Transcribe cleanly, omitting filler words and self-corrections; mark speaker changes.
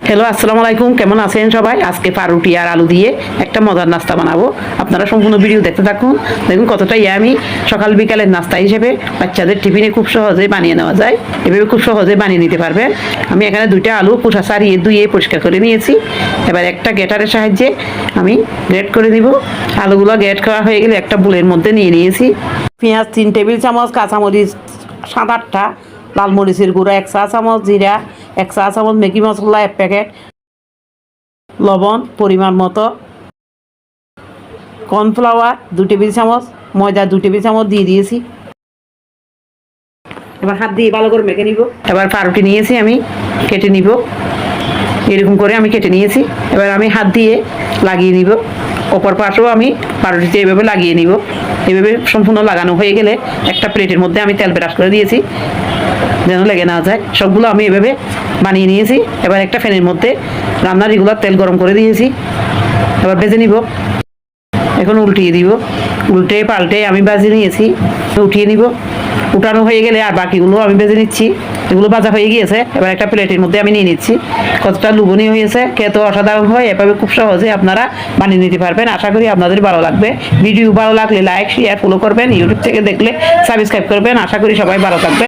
Speaker 1: Hello, আসসালামু আলাইকুম। কেমন আছেন সবাই? আজকে পাউরুটি আর আলু দিয়ে একটা মজার নাস্তা বানাবো। আপনারা সম্পূর্ণ ভিডিও দেখতে থাকুন। দেখুন কতটা ইয়ামি। সকাল বিকালের নাস্তা হিসেবে বাচ্চাদের টিফিনে খুব সহজে বানিয়ে নেওয়া যায়। এভাবে খুব সহজে বানিয়ে নিতে পারবেন। আমি এখানে 2টা আলু খোসা ছাড়িয়ে ধুয়ে পরিষ্কার করে নিয়েছি। এবার একটা গ্রেটারের সাহায্যে আমি গ্রেট করে নিব। আলুগুলো গ্রেট করা হয়ে গেলে একটা বোলের মধ্যে নিয়ে নিয়েছি। পেঁয়াজ 3 টেবিল চামচ, কাঁচামরিচ 7-8টা, লাল মরিচের গুঁড়ো 1 চা চামচ, জিরা 1 চা চামচ, ম্যাগি মশলা 1 প্যাকেট, লবণ পরিমাণ মতো, কর্নফ্লাওয়ার 2 টেবিল চামচ, ময়দা 2 টেবিল চামচ দিয়ে দিয়েছি। এবার হাত দিয়ে ভালো করে মেখে নিব। এবার পাউরুটি নিয়েছি, আমি কেটে নিব। এরকম করে আমি কেটে নিয়েছি। এবার আমি হাত দিয়ে লাগিয়ে নিব। অপর পাশেও আমি পাউরুটিতে এভাবে লাগিয়ে নিব। এভাবে সম্পূর্ণ লাগানো হয়ে গেলে একটা প্লেটের মধ্যে আমি তেল ব্রাশ করে দিয়েছি যেন লেগে না যায়। সবগুলো আমি এভাবে বানিয়ে নিয়েছি। এবার একটা ফ্যানের মধ্যে রান্নার রেগুলার তেল গরম করে দিয়েছি। এবার ভেজে নিব। এখন উল্টিয়ে দিব। উল্টে পাল্টে আমি ভাজে নিয়েছি, উঠিয়ে নিব। উঠানো হয়ে গেলে আর বাকিগুলো আমি ভেজে নিচ্ছি। এগুলো ভাজা হয়ে গিয়েছে। এবার একটা প্লেটের মধ্যে আমি নিয়ে নিচ্ছি। কতটা লোভনীয় হয়েছে, খেতে অসাধারণ হয়। এভাবে খুব সহজে আপনারা বানিয়ে নিতে পারবেন। আশা করি আপনাদের ভালো লাগবে। ভিডিও ভালো লাগলে লাইক, শেয়ার, ফলো করবেন। ইউটিউব থেকে দেখলে সাবস্ক্রাইব করবেন। আশা করি সবাই ভালো থাকবে।